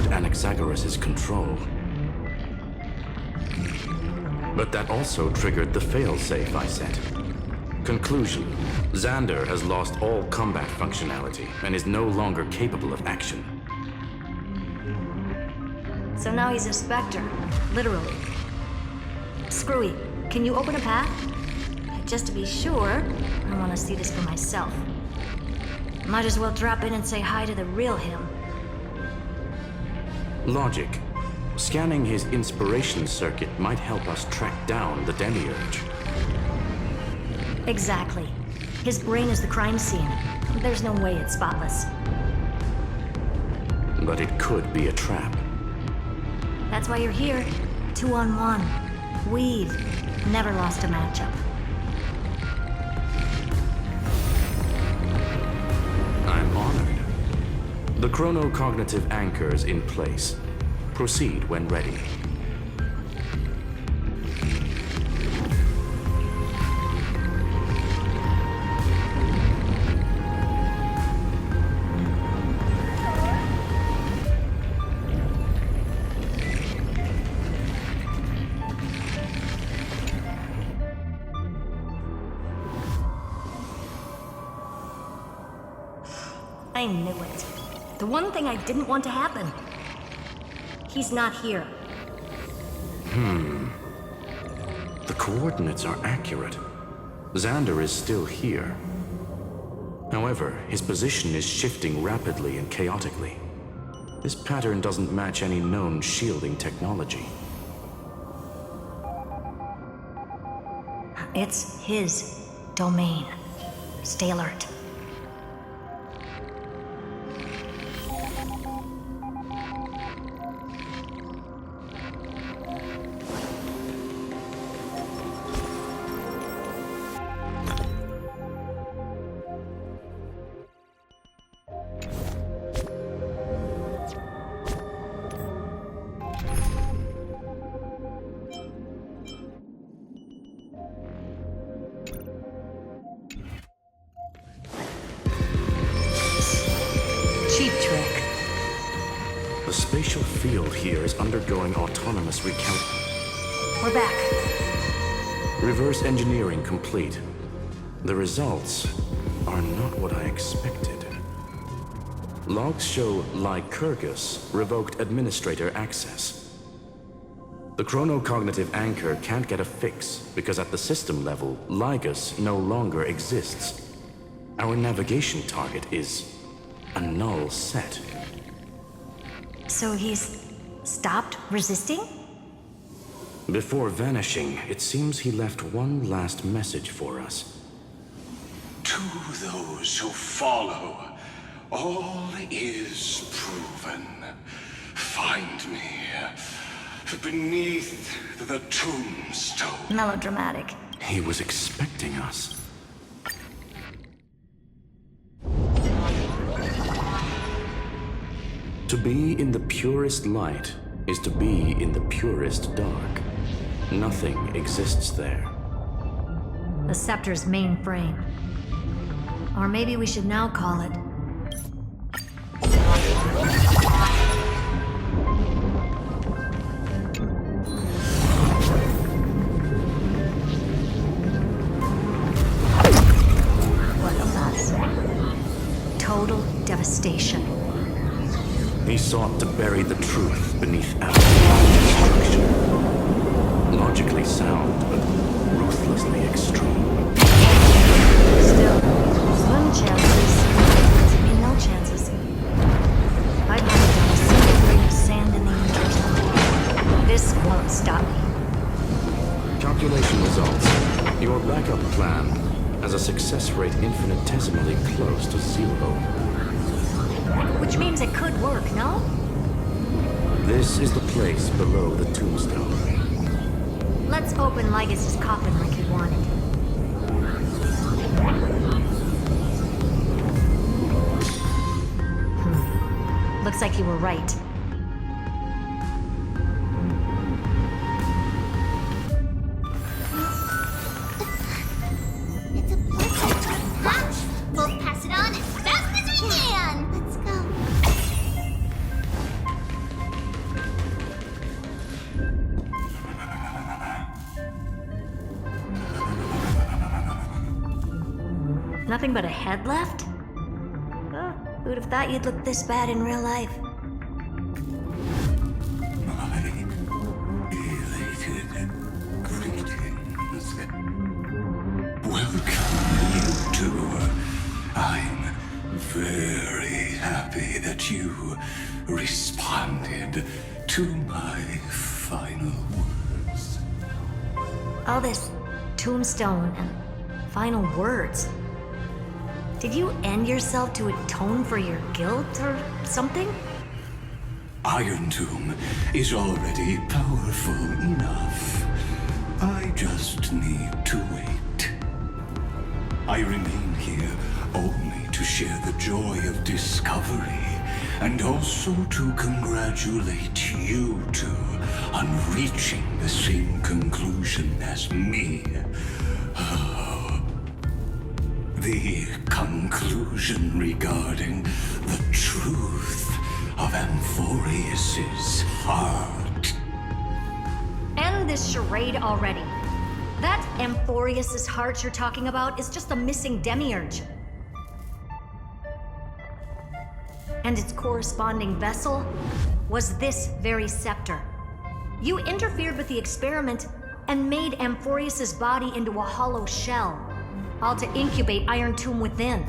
restored Anaxagoras' control. But that also triggered the failsafe I set. Conclusion: Xander has lost all combat functionality and is no longer capable of action. So now he's a specter, literally. Screwy, can you open a path? Just to be sure, I want to see this for myself. Might as well drop in and say hi to the real him. Logic. Scanning his inspiration circuit might help us track down the Demiurge. Exactly. His brain is the crime scene. There's no way it's spotless. But it could be a trap. That's why you're here. 2-on-1. We've never lost a matchup. I'm honored. The chronocognitive anchor's in place. Proceed when ready. I knew it. The one thing I didn't want to happen. He's not here. The coordinates are accurate. Xander is still here. However, his position is shifting rapidly and chaotically. This pattern doesn't match any known shielding technology. It's his domain. Stay alert. Cheap trick. The spatial field here is undergoing autonomous recount. We're back. Reverse engineering complete. The results are not what I expected. Logs show Lycurgus revoked administrator access. The chronocognitive anchor can't get a fix because at the system level, Lygus no longer exists. Our navigation target is a null set. So he's stopped resisting? Before vanishing, it seems he left one last message for us. To those who follow, all is proven. Find me beneath the tombstone. Melodramatic. He was expecting us. To be in the purest light is to be in the purest dark. Nothing exists there. The Scepter's mainframe. Or maybe we should now call it... What a mess. Total devastation. He sought to bury the truth beneath absolute destruction. Logically sound, but ruthlessly extreme. Still, slim chances. Doesn't mean no chances. I've never done a single grain of sand in the universe. This won't stop me. Calculation results. Your backup plan has a success rate infinitesimally close to 0. Which means it could work, no? This is the place below the tombstone. Let's open Lygus's coffin like he wanted. Looks like you were right. It's a blessing. Watch! We'll pass it on as fast as we can! Let's go. nothing but a head left? Who'd have thought you'd look this bad in real life? My elated greetings. Welcome, you two. I'm very happy that you responded to my final words. All this tombstone and final words. Did you end yourself to atone for your guilt or something? Iron Tomb is already powerful enough. I just need to wait. I remain here only to share the joy of discovery and also to congratulate you two on reaching the same conclusion as me. The conclusion regarding the truth of Amphorius's heart. End this charade already. That Amphorius's heart you're talking about is just a missing demiurge. And its corresponding vessel was this very scepter. You interfered with the experiment and made Amphorius's body into a hollow shell, all to incubate Iron Tomb within.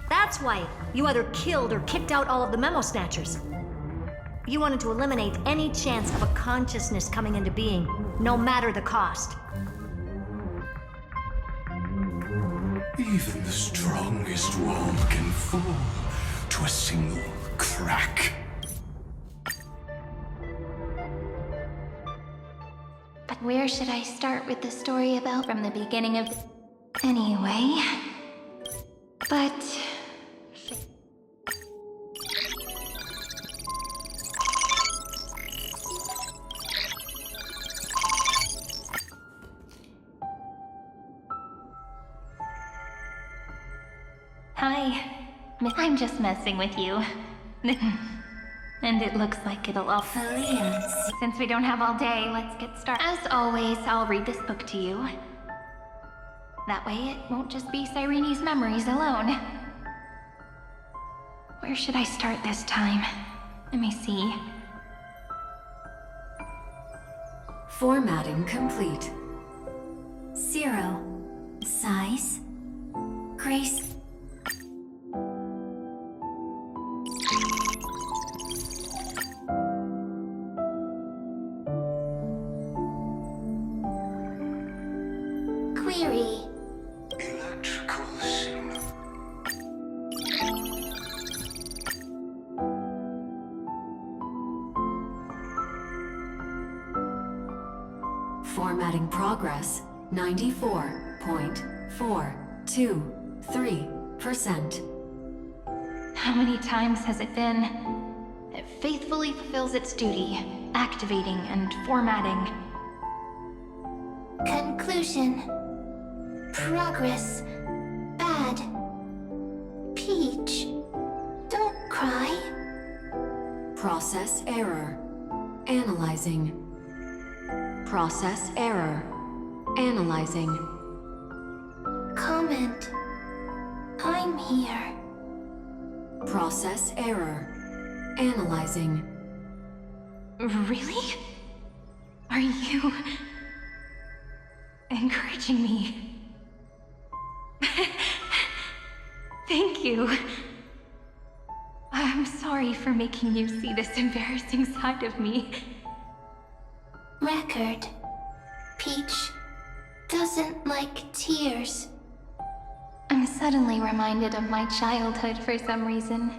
That's why you either killed or kicked out all of the Memo Snatchers. You wanted to eliminate any chance of a consciousness coming into being, no matter the cost. Even the strongest wall can fall to a single crack. But where should I start with the story about from the beginning of Anyway... But... Hi. I'm just messing with you. And it looks like it'll all... Since we don't have all day, let's get started. As always, I'll read this book to you. That way it won't just be Cyrene's memories alone. Where should I start this time? Let me see. Formatting complete. 0. Size. Grace. Query. Electrical signal. Formatting progress 94.423%. How many times has it been? It faithfully fulfills its duty, activating and formatting. Conclusion. Progress. Bad. Peach. Don't cry. Process error. Analyzing. Process error. Analyzing. Comment. I'm here. Process error. Analyzing. Really? Are you... encouraging me? Thank you. I'm sorry for making you see this embarrassing side of me. Record. Peach doesn't like tears. I'm suddenly reminded of my childhood for some reason.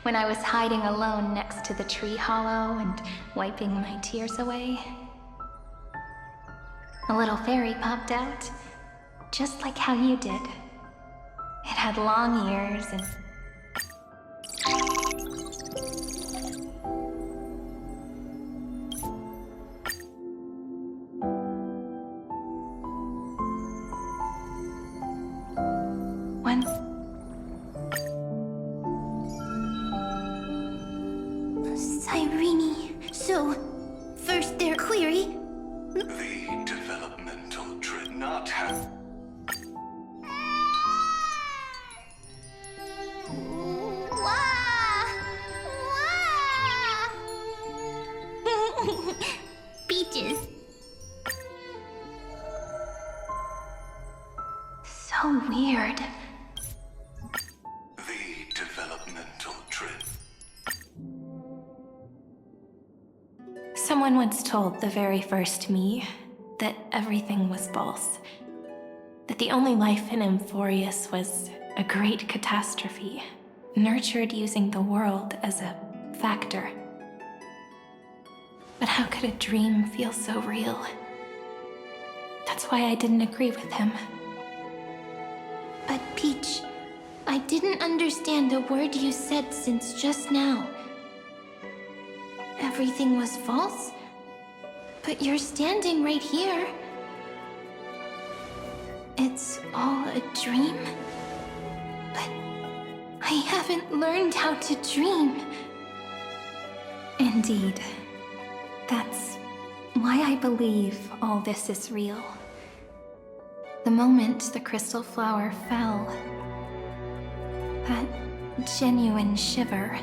When I was hiding alone next to the tree hollow and wiping my tears away. A little fairy popped out, just like how you did. It had long ears and... When... Cyrene, so... First their query... The developmental dreadnought have... Peaches. So weird. The developmental trip. Someone once told the very first me that everything was false. That the only life in Amphorius was a great catastrophe, nurtured using the world as a factor. But how could a dream feel so real? That's why I didn't agree with him. But Peach, I didn't understand a word you said since just now. Everything was false? But you're standing right here. It's all a dream? But I haven't learned how to dream. Indeed. That's why I believe all this is real. The moment the crystal flower fell, that genuine shiver,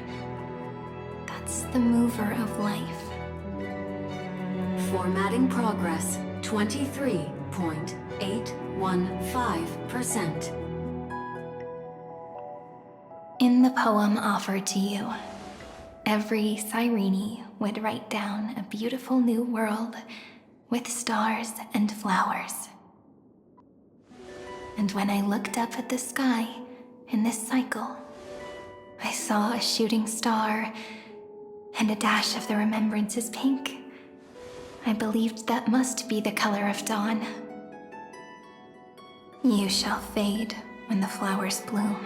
that's the mover of life. Formatting progress 23.815%. In the poem offered to you, every Cyrene would write down a beautiful new world with stars and flowers. And when I looked up at the sky in this cycle, I saw a shooting star and a dash of the remembrance's pink. I believed that must be the color of dawn. You shall fade when the flowers bloom.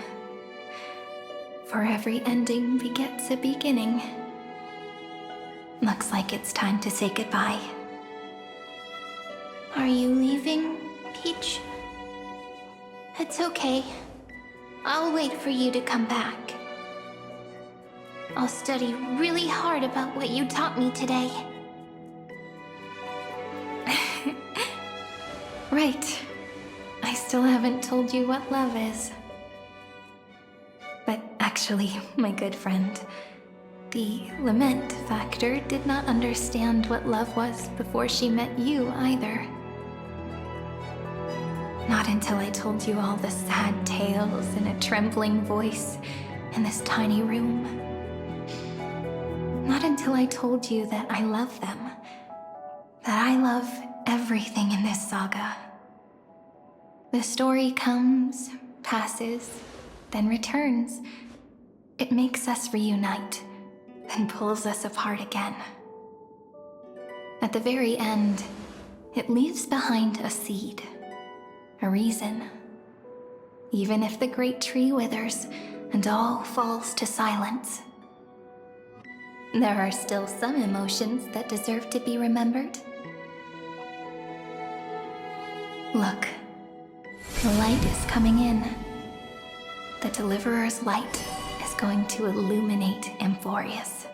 For every ending begets a beginning. Looks like it's time to say goodbye. Are you leaving, Peach? It's okay. I'll wait for you to come back. I'll study really hard about what you taught me today. Right. I still haven't told you what love is. But actually, my good friend, the lament factor did not understand what love was before she met you either. Not until I told you all the sad tales in a trembling voice in this tiny room. Not until I told you that I love them. That I love everything in this saga. The story comes, passes, then returns. It makes us reunite, then pulls us apart again. At the very end, it leaves behind a seed, a reason. Even if the great tree withers and all falls to silence, there are still some emotions that deserve to be remembered. Look, the light is coming in. The Deliverer's light is going to illuminate Amphorius.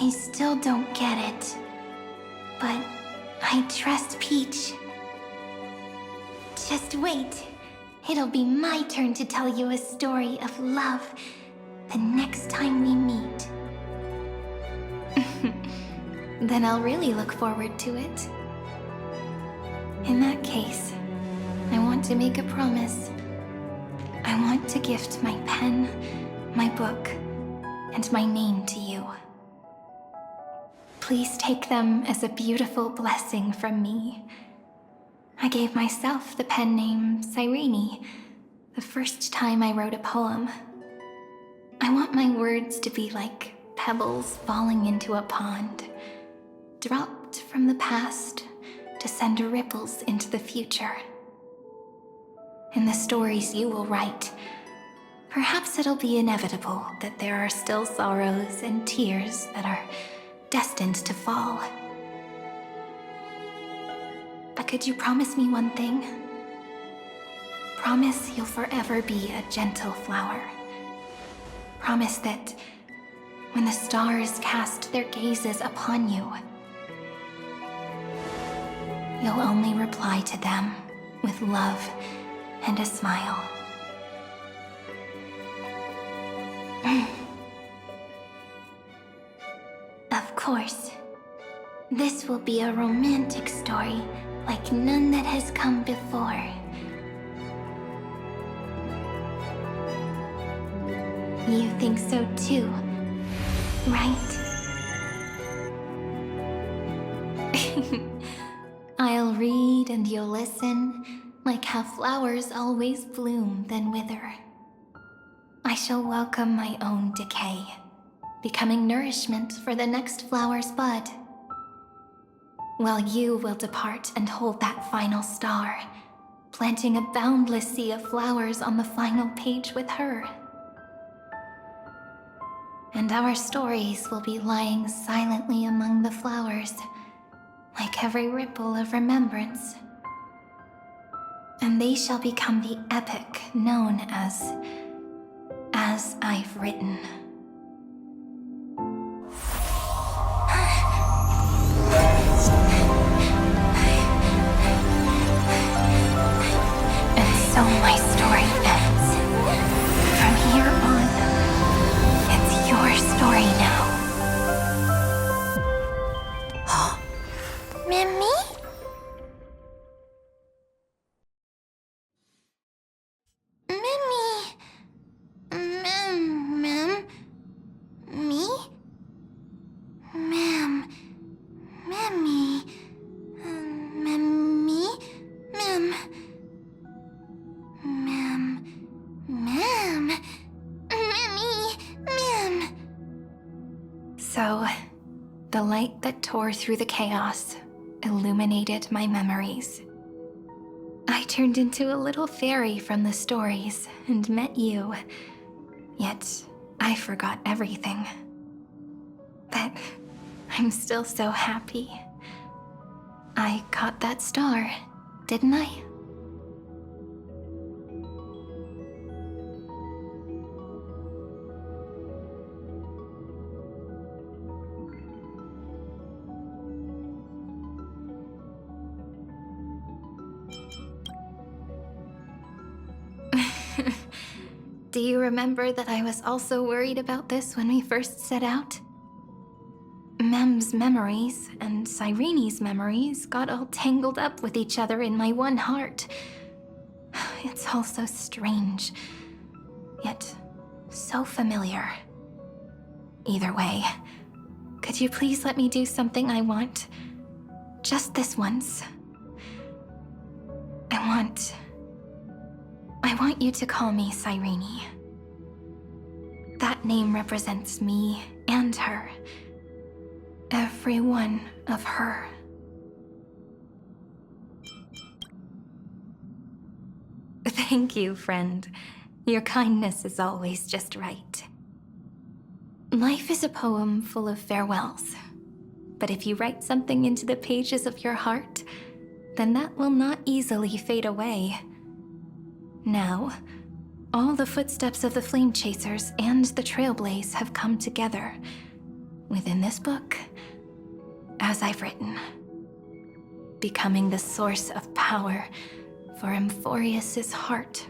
I still don't get it, but I trust Peach. Just wait. It'll be my turn to tell you a story of love the next time we meet. Then I'll really look forward to it. In that case, I want to make a promise. I want to gift my pen, my book, and my name to you. Please take them as a beautiful blessing from me. I gave myself the pen name Cyrene the first time I wrote a poem. I want my words to be like pebbles falling into a pond, dropped from the past to send ripples into the future. In the stories you will write, perhaps it'll be inevitable that there are still sorrows and tears that are destined to fall. But could you promise me one thing? Promise you'll forever be a gentle flower. Promise that when the stars cast their gazes upon you, you'll only reply to them with love and a smile. Of course. This will be a romantic story like none that has come before. You think so too, right? I'll read and you'll listen, like how flowers always bloom then wither. I shall welcome my own decay, becoming nourishment for the next flower's bud. While you will depart and hold that final star, planting a boundless sea of flowers on the final page with her. And our stories will be lying silently among the flowers, like every ripple of remembrance. And they shall become the epic known as I've Written. And so my story ends. From here on, it's your story now. Mimi? So, the light that tore through the chaos illuminated my memories. I turned into a little fairy from the stories and met you. Yet, I forgot everything. But I'm still so happy. I caught that star, didn't I? Do you remember that I was also worried about this when we first set out? Mem's memories and Cyrene's memories got all tangled up with each other in my one heart. It's all so strange, yet so familiar. Either way, could you please let me do something I want? Just this once. I want you to call me Cyrene. That name represents me and her. Every one of her. Thank you, friend. Your kindness is always just right. Life is a poem full of farewells. But if you write something into the pages of your heart, then that will not easily fade away. Now, all the footsteps of the Flame Chasers and the Trailblaze have come together within this book, as I've written, becoming the source of power for Amphorius's heart.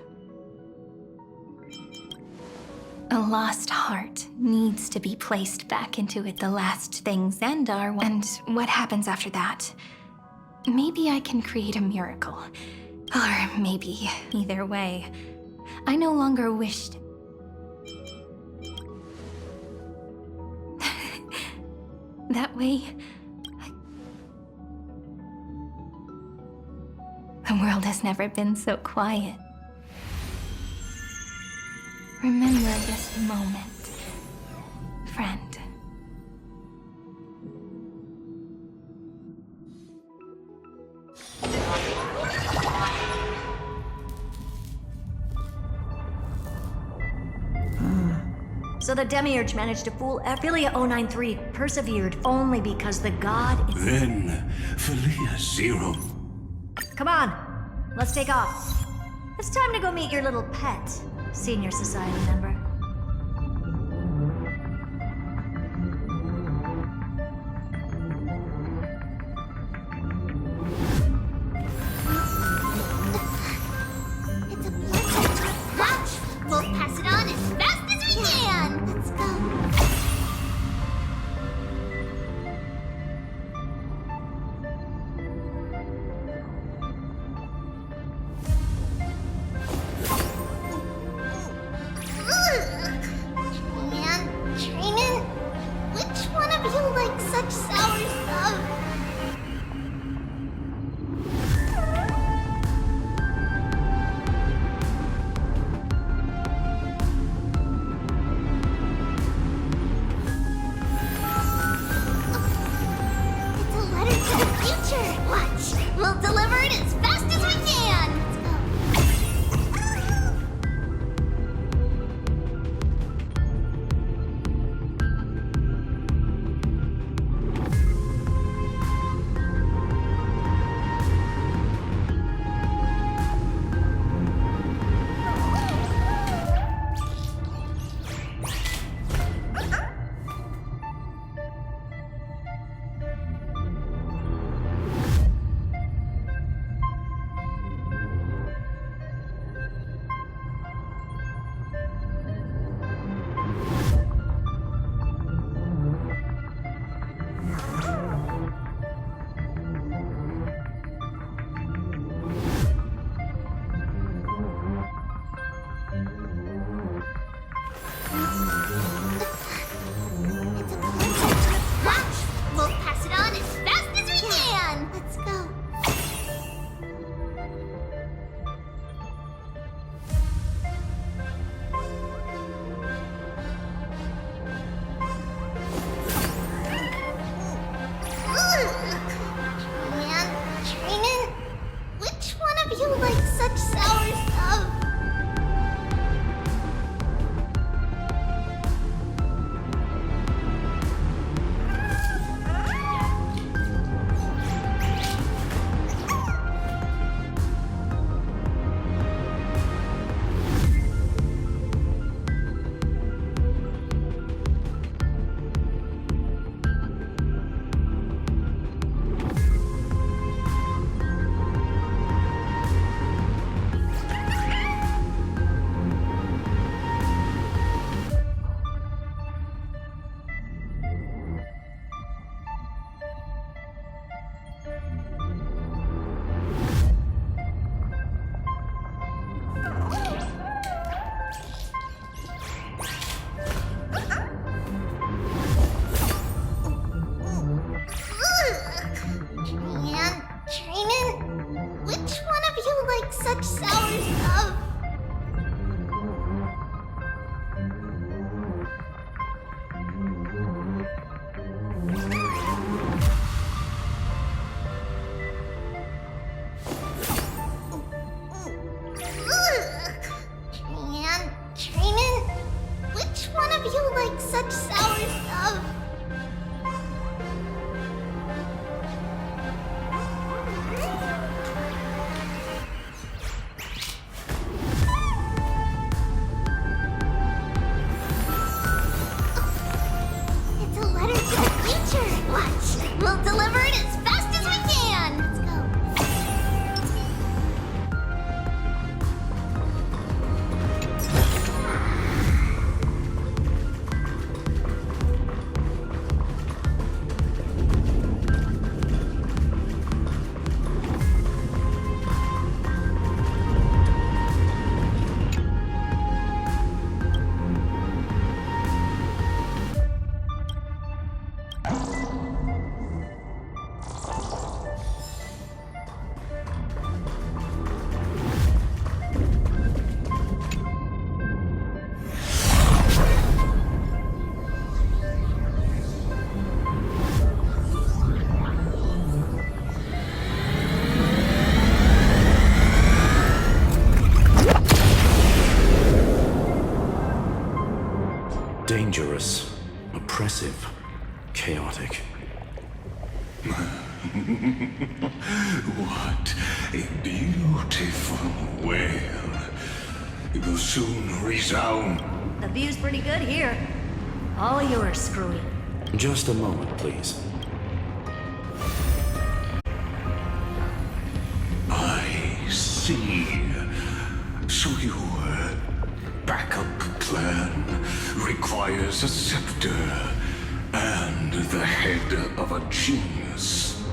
A lost heart needs to be placed back into it the last things and are. And what happens after that? Maybe I can create a miracle. Or maybe, either way, I no longer wished. That way, the world has never been so quiet. Remember this moment, friend. So the Demiurge managed to fool Philia 093, persevered only because the god is... Then, Philia Zero. Come on, let's take off. It's time to go meet your little pet, senior society member. It's a blessing. We'll pass it on as fast as we can. you like such sour stuff? Such sour stuff. And Training, which one of you likes such sour stuff? We'll deliver it as fast as we can! Let's go. Dangerous, oppressive, chaotic. What a beautiful wail. It will soon resound. The view's pretty good here. All yours, Screwy. Just a moment, please. I see. So your backup plan requires a scepter and the head of a genius.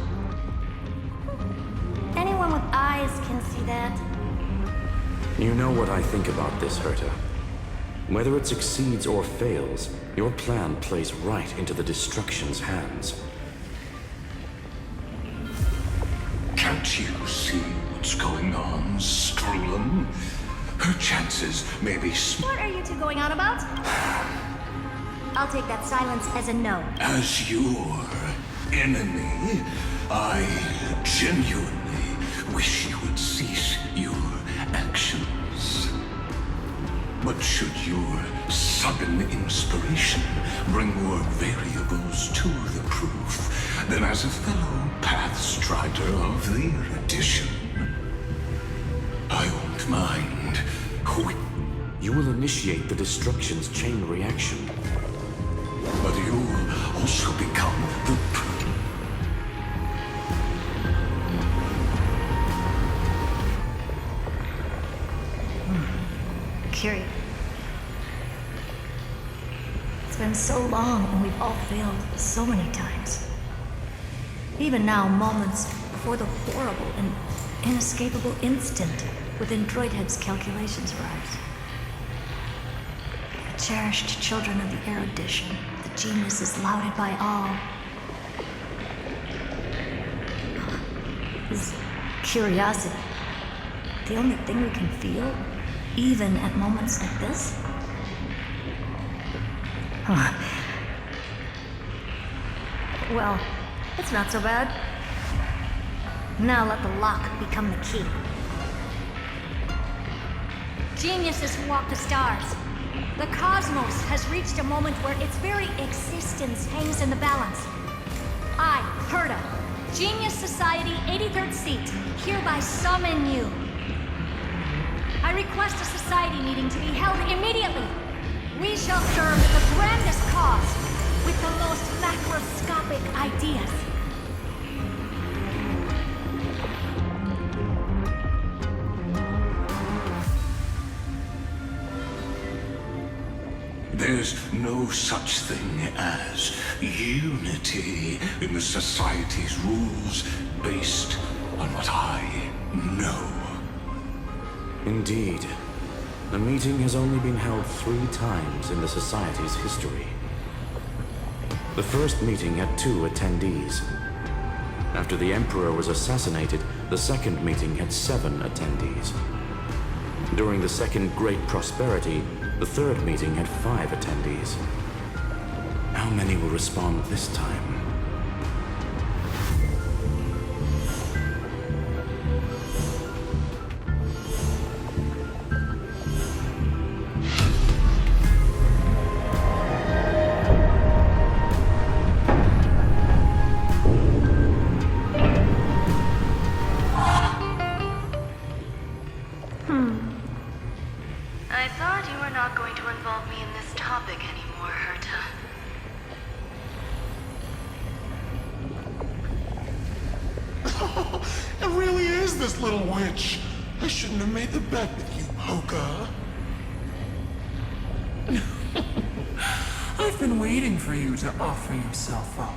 Anyone with eyes can see that. You know what I think about this, Herta. Whether it succeeds or fails, your plan plays right into the Destruction's hands. Can't you see what's going on, Strulum? Her chances may be What are you two going on about? I'll take that silence as a no. As your enemy, I genuinely wish you would cease your actions. But should your sudden inspiration bring more variables to the proof, then as a fellow Pathstrider of the Erudition, I won't mind. You will initiate the Destruction's chain reaction. But you will also become the Curious. It's been so long and we've all failed so many times. Even now, moments before the horrible and inescapable instant within Droidhead's calculations rise. The cherished children of the Erudition, the geniuses lauded by all. Is curiosity the only thing we can feel, even at moments like this? Huh. Well, it's not so bad. Now let the lock become the key. Geniuses walk the stars. The cosmos has reached a moment where its very existence hangs in the balance. I, Herta, Genius Society 83rd seat, hereby summon you. I request a society meeting to be held immediately. We shall serve the grandest cause with the most macroscopic ideas. There's no such thing as unity in the Society's rules based on what I know. Indeed. The meeting has only been held 3 times in the Society's history. The first meeting had 2 attendees. After the Emperor was assassinated, the second meeting had 7 attendees. During the Second Great Prosperity, the third meeting had 5 attendees. How many will respond this time? I thought you were not going to involve me in this topic anymore, Herta. It really is this little witch. I shouldn't have made the bet with you, Hoka. I've been waiting for you to offer yourself up.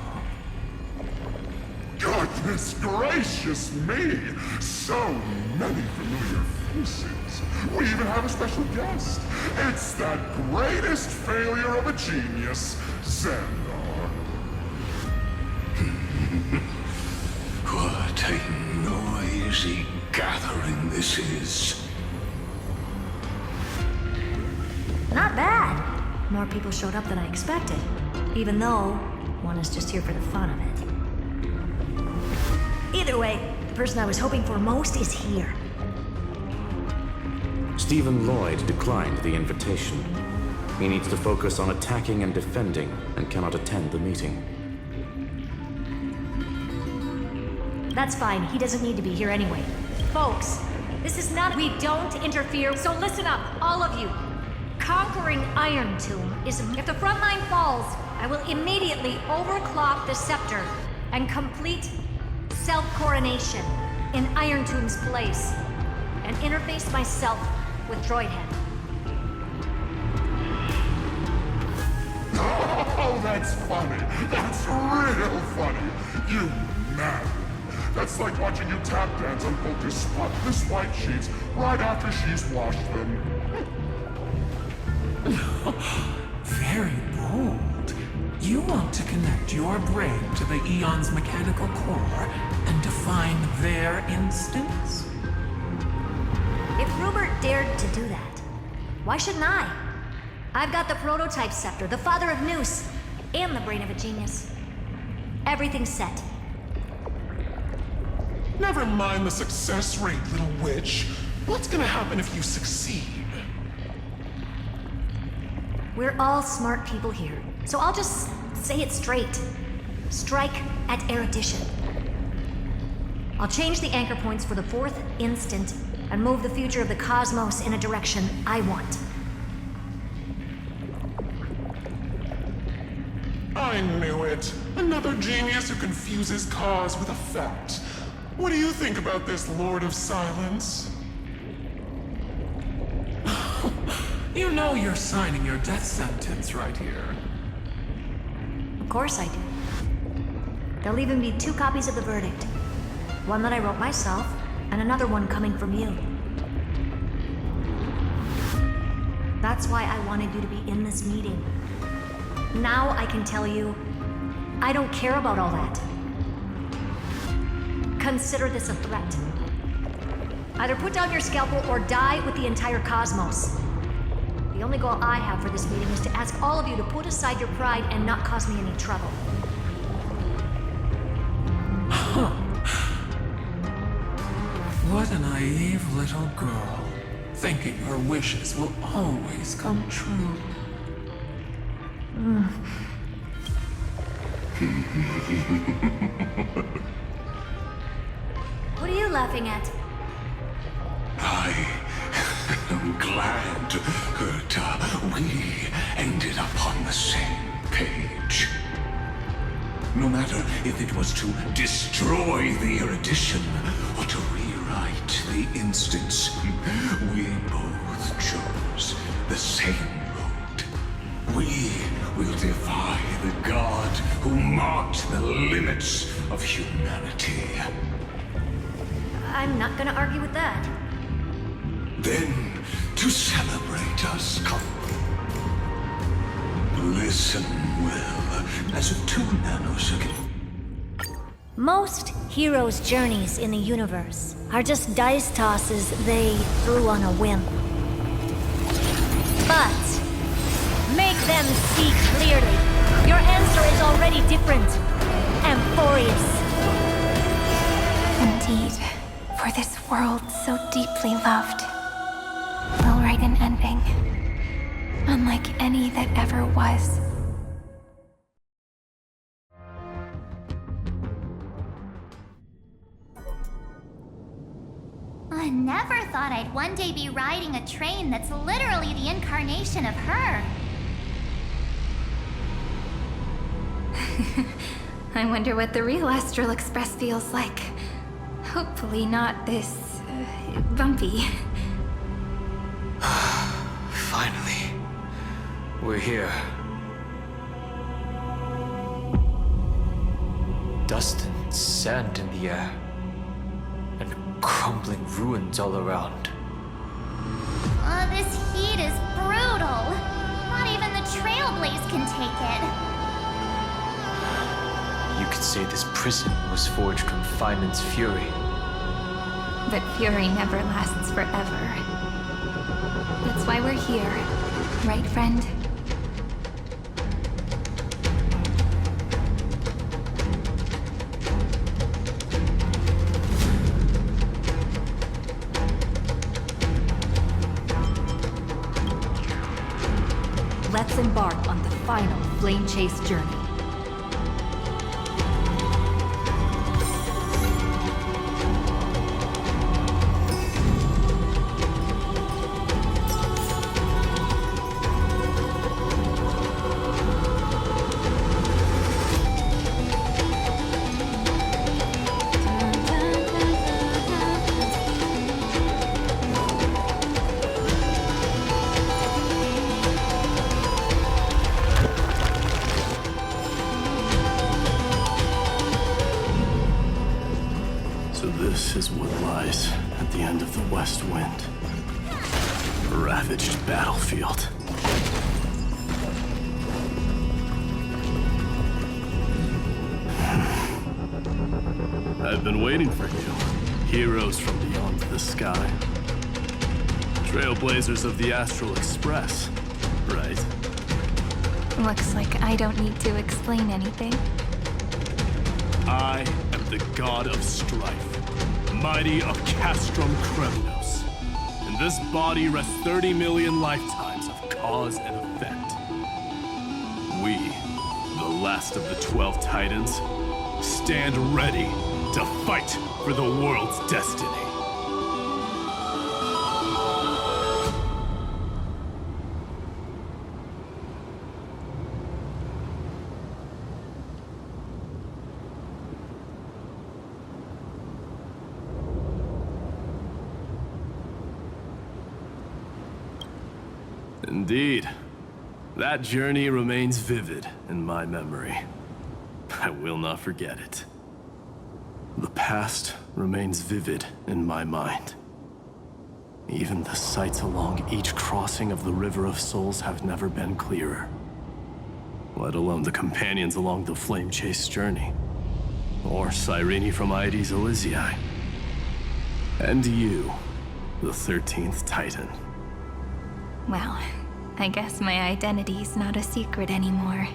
Goodness gracious me! So many familiar faces. We even have a special guest. It's that greatest failure of a genius, Xandar. What a noisy gathering this is. Not bad. More people showed up than I expected. Even though one is just here for the fun of it. Either way, the person I was hoping for most is here. Stephen Lloyd declined the invitation. He needs to focus on attacking and defending and cannot attend the meeting. That's fine, he doesn't need to be here anyway. Folks, this is not— we don't interfere, so listen up, all of you. Conquering Iron Tomb is— if the front line falls, I will immediately overclock the scepter and complete self-coronation in Iron Tomb's place, and interface myself with Droidhead. Oh, that's funny. That's real funny. You mad. That's like watching you tap dance on Hulk's spotless white sheets right after she's washed them. Very bold. You want to connect your brain to the Eon's mechanical core and define their instance? If Rupert dared to do that, why shouldn't I? I've got the prototype scepter, the father of Noose, and the brain of a genius. Everything's set. Never mind the success rate, little witch. What's gonna happen if you succeed? We're all smart people here, so I'll just say it straight. Strike at erudition. I'll change the anchor points for the 4th instant and move the future of the cosmos in a direction I want. I knew it. Another genius who confuses cause with effect. What do you think about this, Lord of Silence? You know you're signing your death sentence right here. Of course I do. There'll even be 2 copies of the verdict. One that I wrote myself, and another one coming from you. That's why I wanted you to be in this meeting. Now I can tell you, I don't care about all that. Consider this a threat. Either put down your scalpel or die with the entire cosmos. The only goal I have for this meeting is to ask all of you to put aside your pride and not cause me any trouble. What a naive little girl. thinking her wishes will always come true. What are you laughing at? I am glad, Herta, we ended up on the same page. No matter if it was to destroy the erudition or to rewrite the instance, we both chose the same road. We will defy the god who marked the limits of humanity. I'm not gonna argue with that. Then, to celebrate us, come. Listen well, as a 2 nanosecond. Most heroes' journeys in the universe are just dice tosses they threw on a whim. But make them see clearly. Your answer is already different. Amphorius. Indeed, for this world so deeply loved, we'll write an ending, unlike any that ever was. I never thought I'd one day be riding a train that's literally the incarnation of her. I wonder what the real Astral Express feels like. Hopefully not this... bumpy. Finally, we're here. Dust and sand in the air, and crumbling ruins all around. This heat is brutal. Not even the Trailblaze can take it. You could say this prison was forged from Feynman's fury. But fury never lasts forever. That's why we're here, right, friend? Let's embark on the final flame chase journey. This is what lies at the end of the West Wind. A ravaged battlefield. I've been waiting for you. Heroes from beyond the sky. Trailblazers of the Astral Express, right? Looks like I don't need to explain anything. I am the god of strife. Mighty of Castrum Kremnos. In this body rests 30 million lifetimes of cause and effect. We, the last of the 12 Titans, stand ready to fight for the world's destiny. Indeed. That journey remains vivid in my memory. I will not forget it. The past remains vivid in my mind. Even the sights along each crossing of the River of Souls have never been clearer. Let alone the companions along the Flame Chase journey. Or Cyrene from Aedes Elysiae. And you, the 13th Titan. Well, I guess my identity's not a secret anymore.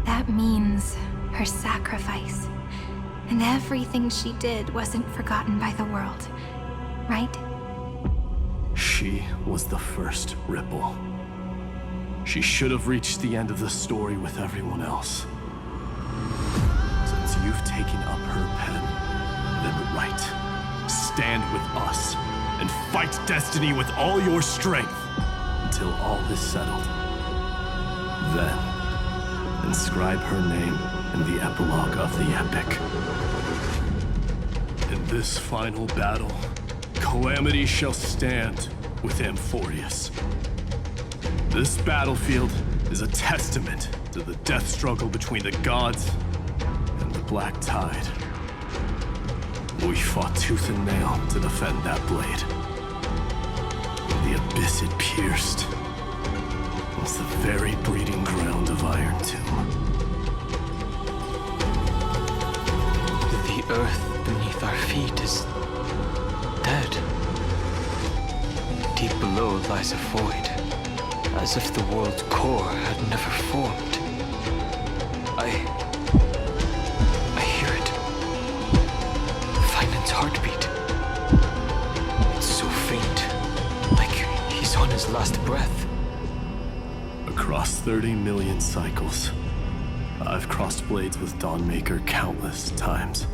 That means her sacrifice. And everything she did wasn't forgotten by the world, right? She was the first ripple. She should have reached the end of the story with everyone else. Since you've taken up her pen, then write. Stand with us and fight destiny with all your strength until all is settled. Then, inscribe her name in the epilogue of the epic. In this final battle, Calamity shall stand with Amphorius. This battlefield is a testament to the death struggle between the gods and the Black Tide. We fought tooth and nail to defend that blade. The abyss it pierced was the very breeding ground of Iron Tomb. The earth beneath our feet is dead. Deep below lies a void, as if the world's core had never formed. I hear it. Finan's heartbeat. It's so faint, like he's on his last breath. Across 30 million cycles, I've crossed blades with Dawnmaker countless times.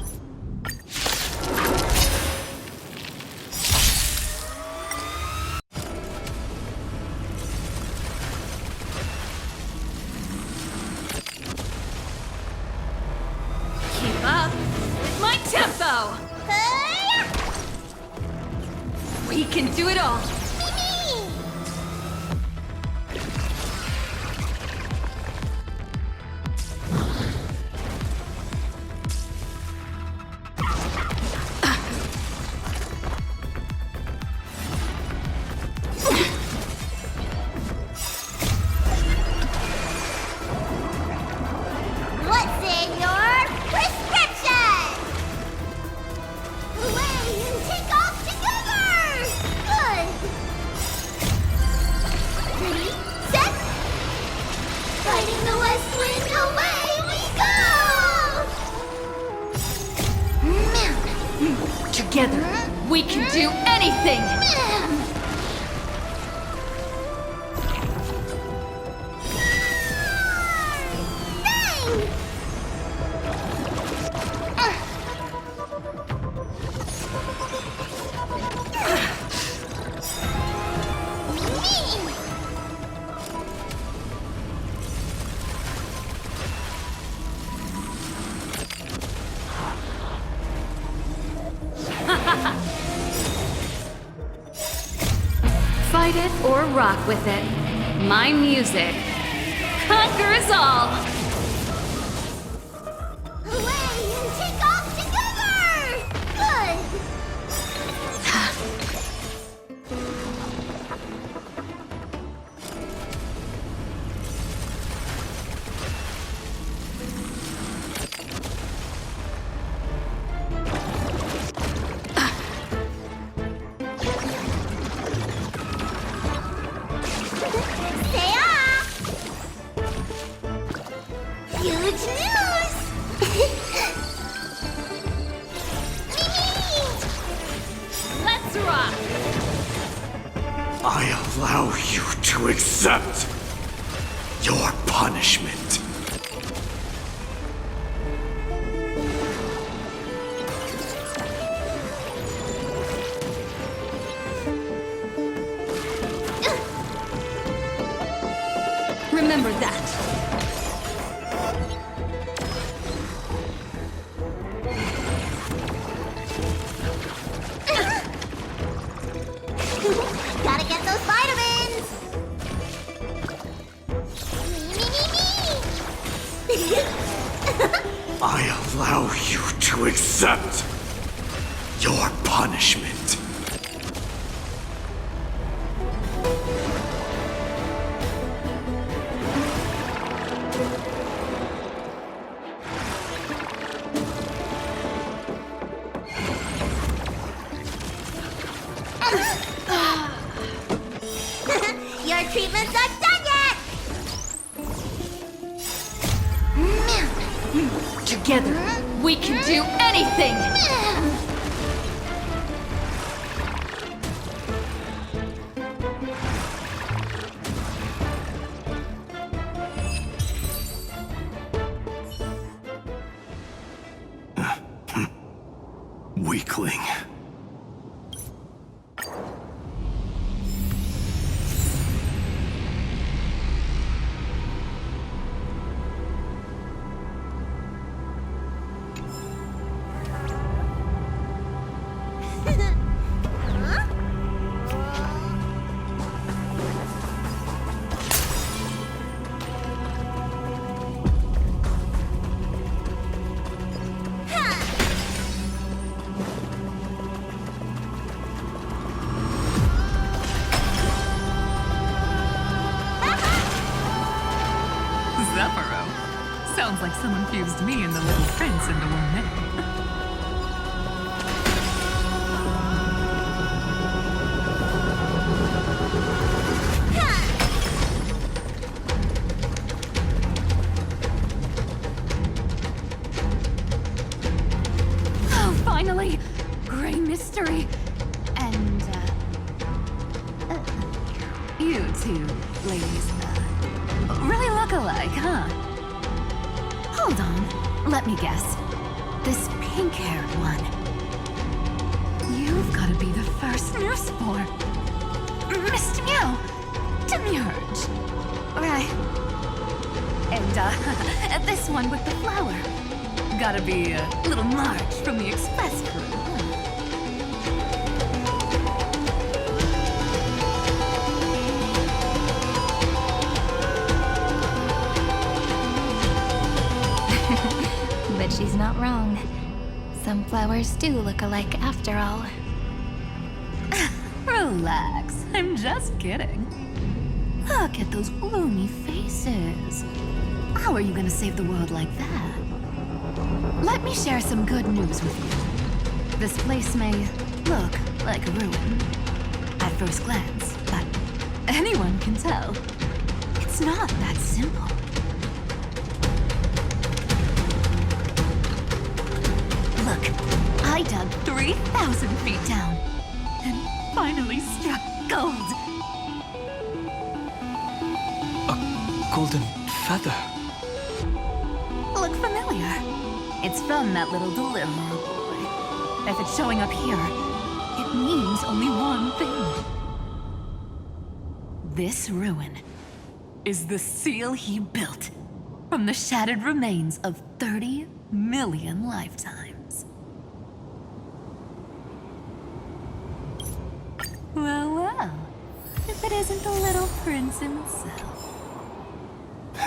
Keep up with my tempo! We can do it all! What's in your prescription? Away and take off together! Good! Ready, set! Fighting the west wind, away we go! Together, we can do anything! Fight it or rock with it. My music conquers all! Away and take off together! Good! Stay off! Huge news! Let's rock! I allow you to accept your punishment. Remember that. Gotta get those vitamins! Me. I allow you to accept your punishment. Your treatment's not done yet! Together, we can do anything! weakling. Sounds like someone fused me and the little prince into one minute. Oh, finally! Gray mystery. And, you two ladies, really look alike, huh? Hold on, let me guess. This pink-haired one. You've got to be the first newsboy. Mr. Meow, Demurge. Right. And, this one with the flower. Gotta be little Marge from the Express crew, huh? But she's not wrong. Some flowers do look alike after all. Relax, I'm just kidding. Look at those gloomy faces. How are you gonna save the world like that? Let me share some good news with you. This place may look like a ruin at first glance, but anyone can tell it's not that simple. Look, I dug 3,000 feet down and finally struck gold. A golden feather. Look familiar. It's from that little deliverer boy. If it's showing up here, it means only one thing. This ruin is the seal he built from the shattered remains of 30 million lifetimes. Well, well, if it isn't the little prince himself.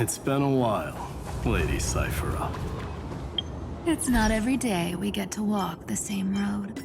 It's been a while, Lady Cyphera. It's not every day we get to walk the same road.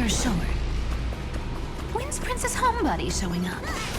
for sure. When's Princess Homebody showing up?